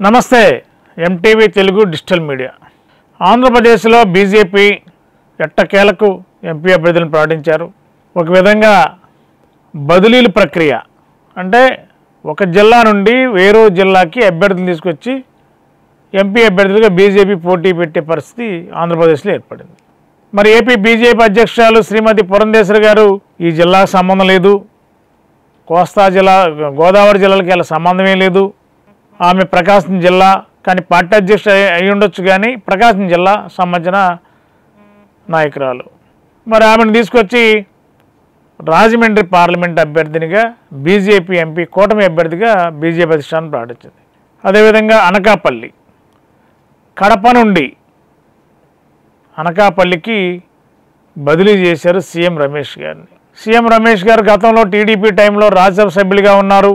నమస్తే MTV Telugu digital media. ఆంధ్రప్రదేశ్లో BJP ఎట్టకేలకు ఎంపీ అభ్యర్థులను ప్రకటించారు. ఒక విధంగా బదిలీల ప్రక్రియ అంటే ఒక జిల్లా నుండి వేరే జిల్లాకి అభ్యర్థులు తీసుకొచ్చి ఎంపీ అభ్యర్థులుగా బీజేపీ పోటీ పెట్టే పరిస్థితి ఆంధ్రప్రదేశ్లో ఏర్పడింది. మరి ఏపీ బీజేపీ అధ్యక్షురాలు శ్రీమతి పురంధేశ్వరి గారు ఈ జిల్లాకు సంబంధం లేదు, కోస్తా జిల్లా గోదావరి జిల్లాలకి అలా సంబంధమే లేదు, ఆమె ప్రకాశం జిల్లా కానీ పార్టీ అధ్యక్షుడు అయి ఉండొచ్చు కానీ ప్రకాశం జిల్లా సంబంధించిన నాయకురాలు. మరి ఆమెను తీసుకొచ్చి రాజమండ్రి పార్లమెంట్ అభ్యర్థినిగా బీజేపీ ఎంపీ కూటమి అభ్యర్థిగా బీజేపీ అధిష్టానం ప్రకటించింది. అదేవిధంగా అనకాపల్లి, కడప నుండి అనకాపల్లికి బదిలీ చేశారు సీఎం రమేష్ గారిని. సీఎం రమేష్ గారు గతంలో టీడీపీ టైంలో రాజ్యసభ సభ్యులుగా ఉన్నారు.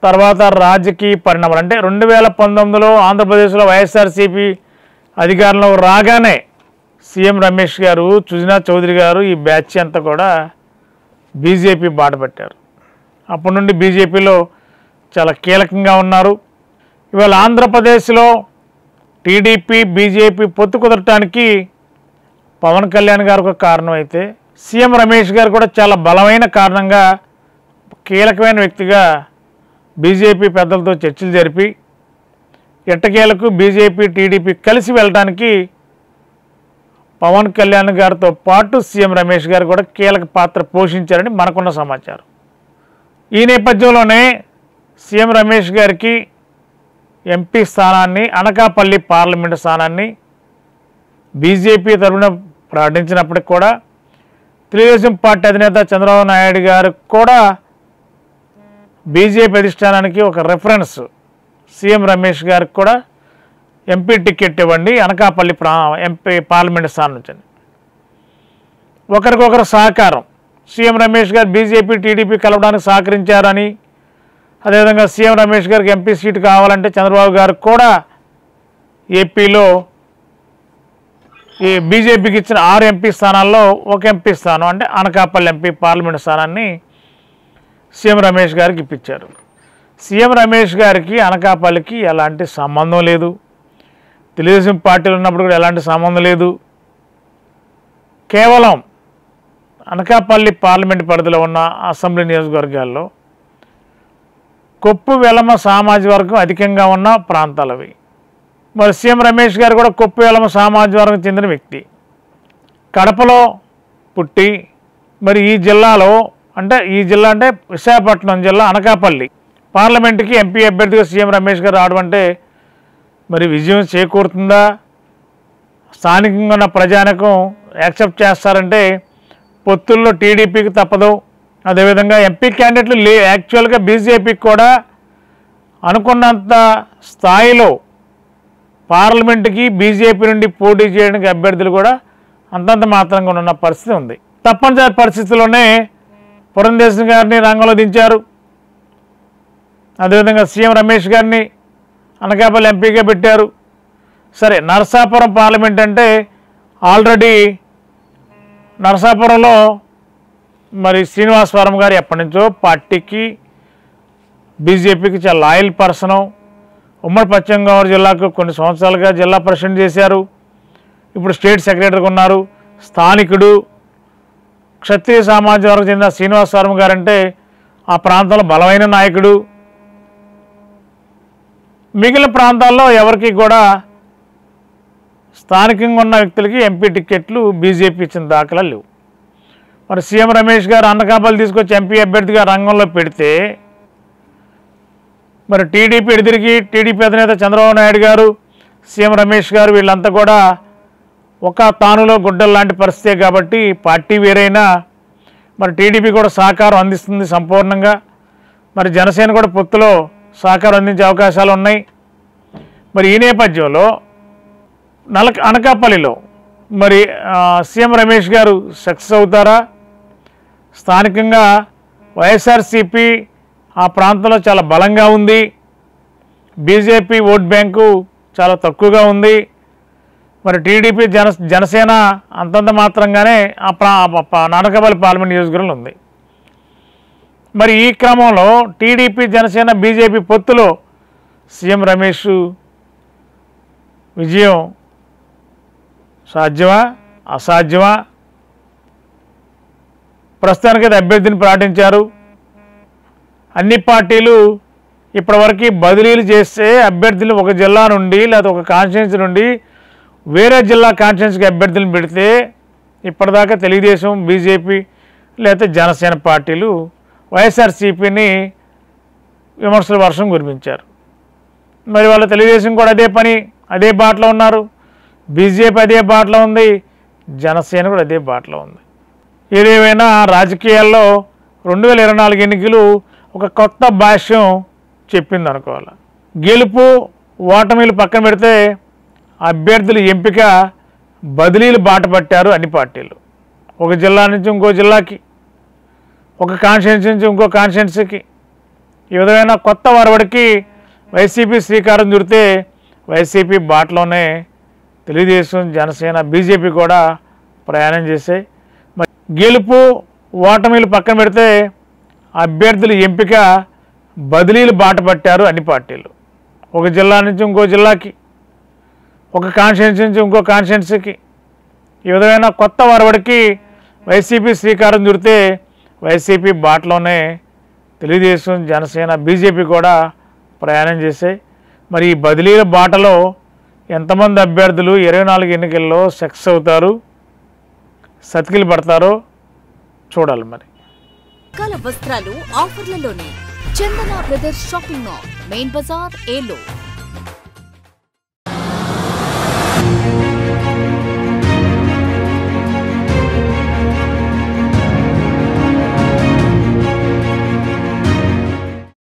తర్వాత రాజకీయ పరిణామాలు అంటే 2019లో ఆంధ్రప్రదేశ్లో వైఎస్ఆర్సీపీ అధికారంలో రాగానే సీఎం రమేష్ గారు, సుజనా చౌదరి గారు ఈ బ్యాచ్ అంతా కూడా బీజేపీ బాట పట్టారు. అప్పటి నుండి బీజేపీలో చాలా కీలకంగా ఉన్నారు. ఇవాళ ఆంధ్రప్రదేశ్లో టీడీపీ బీజేపీ పొత్తు కుదరటానికి పవన్ కళ్యాణ్ గారు ఒక కారణం అయితే సీఎం రమేష్ గారు కూడా చాలా బలమైన కారణంగా కీలకమైన వ్యక్తిగా బీజేపీ పెద్దలతో చర్చలు జరిపి ఎట్టకేలకు బీజేపీ టీడీపీ కలిసి వెళ్ళడానికి పవన్ కళ్యాణ్ గారితో పాటు సీఎం రమేష్ గారు కూడా కీలక పాత్ర పోషించారని మనకున్న సమాచారం. ఈ నేపథ్యంలోనే సీఎం రమేష్ గారికి ఎంపీ స్థానాన్ని, అనకాపల్లి పార్లమెంటు స్థానాన్ని బీజేపీ తరఫున ప్రకటించినప్పటికి కూడా తెలుగుదేశం పార్టీ అధినేత చంద్రబాబు నాయుడు గారు కూడా బీజేపీ అధిష్టానానికి ఒక రెఫరెన్స్ సీఎం రమేష్ గారికి కూడా ఎంపీ టికెట్ ఇవ్వండి అనకాపల్లి ఎంపీ పార్లమెంట్ స్థానం నుంచి. ఒకరికొకరు సహకారం, సీఎం రమేష్ గారు బీజేపీ టీడీపీ కలవడానికి సహకరించారని, అదేవిధంగా సీఎం రమేష్ గారికి ఎంపీ సీటు కావాలంటే చంద్రబాబు గారు కూడా ఏపీలో ఈ బీజేపీకి ఇచ్చిన 6 ఎంపీ స్థానాల్లో ఒక ఎంపీ స్థానం అంటే అనకాపల్లి ఎంపీ పార్లమెంట్ స్థానాన్ని సీఎం రమేష్ గారికి ఇప్పించారు. సీఎం రమేష్ గారికి అనకాపల్లికి ఎలాంటి సంబంధం లేదు, తెలుగుదేశం పార్టీలో ఉన్నప్పుడు కూడా ఎలాంటి సంబంధం లేదు. కేవలం అనకాపల్లి పార్లమెంట్ పరిధిలో ఉన్న అసెంబ్లీ నియోజకవర్గాల్లో కొప్పు వెలమ సామాజిక వర్గం అధికంగా ఉన్న ప్రాంతాలవి. మరి సీఎం రమేష్ గారు కూడా కొప్పు వెలమ సామాజిక వర్గం చెందిన వ్యక్తి. కడపలో పుట్టి మరి ఈ జిల్లాలో అంటే విశాఖపట్నం జిల్లా అనకాపల్లి పార్లమెంటుకి ఎంపీ అభ్యర్థిగా సీఎం రమేష్ గారు రావడం అంటే మరి విజయం చేకూరుతుందా, స్థానికంగా ఉన్న ప్రజానికం యాక్సెప్ట్ చేస్తారంటే పొత్తుల్లో టీడీపీకి తప్పదు. అదేవిధంగా ఎంపీ క్యాండిడేట్లు యాక్చువల్గా బీజేపీకి కూడా అనుకున్నంత స్థాయిలో పార్లమెంటుకి బీజేపీ నుండి పోటీ చేయడానికి అభ్యర్థులు కూడా అంతంత మాత్రంగా ఉన్న పరిస్థితి ఉంది. తప్పనిసరి పరిస్థితుల్లోనే పురంధేశ్వరి గారిని రంగంలో దించారు. అదేవిధంగా సీఎం రమేష్ గారిని అనకాపల్లి ఎంపీగా పెట్టారు. సరే, నరసాపురం పార్లమెంట్ అంటే ఆల్రెడీ నరసాపురంలో మరి శ్రీనివాసవరం గారు ఎప్పటి నుంచో పార్టీకి బీజేపీకి చాలా లాయల్ పర్సను. ఉమ్మడి పశ్చిమ గోదావరి జిల్లాకు కొన్ని సంవత్సరాలుగా జిల్లా ప్రెసిడెంట్ చేశారు. ఇప్పుడు స్టేట్ సెక్రటరీగా ఉన్నారు. స్థానికుడు, క్షత్రియ సామాజిక వర్గం చెందిన శ్రీనివాసవరం గారంటే ఆ ప్రాంతంలో బలమైన నాయకుడు. మిగిలిన ప్రాంతాల్లో ఎవరికి కూడా స్థానికంగా ఉన్న వ్యక్తులకి ఎంపీ టికెట్లు బీజేపీ ఇచ్చిన దాఖలా లేవు. మరి సీఎం రమేష్ గారు అనకాపల్లి తీసుకొచ్చి ఎంపీ అభ్యర్థిగా రంగంలో పెడితే మరి టీడీపీ ఎదురికి టీడీపీ అధినేత చంద్రబాబు నాయుడు గారు, సీఎం రమేష్ గారు వీళ్ళంతా కూడా ఒక తానులో గుడ్డలు లాంటి పరిస్థితే కాబట్టి పార్టీ వేరైనా మరి టీడీపీ కూడా సహకారం అందిస్తుంది సంపూర్ణంగా. మరి జనసేన కూడా పొత్తులో సహకారం అందించే అవకాశాలు ఉన్నాయి. మరి ఈ నేపథ్యంలో అనకాపల్లిలో మరి సీఎం రమేష్ గారు సక్సెస్ అవుతారా? స్థానికంగా వైఎస్ఆర్సీపీ ఆ ప్రాంతంలో చాలా బలంగా ఉంది, బీజేపీ ఓట్ బ్యాంకు చాలా తక్కువగా ఉంది. మరి టీడీపీ జనసేన అంతంత మాత్రంగానే అనకాపల్లి పార్లమెంట్ నియోజకవర్గంలో ఉంది. మరి ఈ క్రమంలో టీడీపీ జనసేన బీజేపీ పొత్తులో సీఎం రమేష్ విజయం సాధ్యమా అసాధ్యమా? ప్రస్తుతానికైతే అభ్యర్థిని ప్రకటించారు. అన్ని పార్టీలు ఇప్పటివరకు బదిలీలు చేస్తే అభ్యర్థులు ఒక జిల్లా నుండి లేదా ఒక కాన్స్టిట్యున్సీ నుండి వేరే జిల్లా కాన్స్టిట్యున్సీకి అభ్యర్థులను పెడితే ఇప్పటిదాకా తెలుగుదేశం, బీజేపీ లేకపోతే జనసేన పార్టీలు వైఎస్ఆర్సీపీని విమర్శల వర్షం కురిపించారు. మరి వాళ్ళ తెలుగుదేశం కూడా అదే బాటలో ఉన్నారు, బీజేపీ అదే బాటలో ఉంది, జనసేన కూడా అదే బాటలో ఉంది. ఏదేమైనా రాజకీయాల్లో 2024 ఎన్నికలు ఒక కొత్త భాష్యం చెప్పింది అనుకోవాలి. గెలుపు ఓటమిలు పక్కన పెడితే అభ్యర్థుల ఎంపిక బదిలీలు బాట పట్టారు అన్ని పార్టీలు. ఒక జిల్లా నుంచి ఇంకో జిల్లాకి, ఒక కాన్స్టిట్యున్సీ నుంచి ఇంకో కాన్స్టిట్యున్సీకి ఈ విధమైన కొత్త వరవడికి వైసీపీ శ్రీకారం చుడితే వైసీపీ బాటలోనే తెలుగుదేశం, జనసేన, బీజేపీ కూడా ప్రయాణం చేశాయి. మరి గెలుపు ఓటమిలు పక్కన పెడితే అభ్యర్థుల ఎంపిక బదిలీలు బాట పట్టారు అన్ని పార్టీలు. ఒక జిల్లా నుంచి ఇంకో జిల్లాకి, ఒక కాన్స్టిట్యున్సీ నుంచి ఇంకో కాన్స్టిట్యున్సీకి ఈ విధమైన కొత్త వరవడికి వైసీపీ శ్రీకారం చుడితే వైసీపీ బాటలోనే తెలుగుదేశం, జనసేన, బీజేపీ కూడా ప్రయాణం చేశాయి. మరి ఈ బదిలీల బాటలో ఎంతమంది అభ్యర్థులు 24 ఎన్నికల్లో సక్సెస్ అవుతారు, సతికిలు పడతారో చూడాలి. మరి వస్త్రాలు ఆఫర్లలోనే Chandana brothers shopping mall, main bazaar, ఏలో.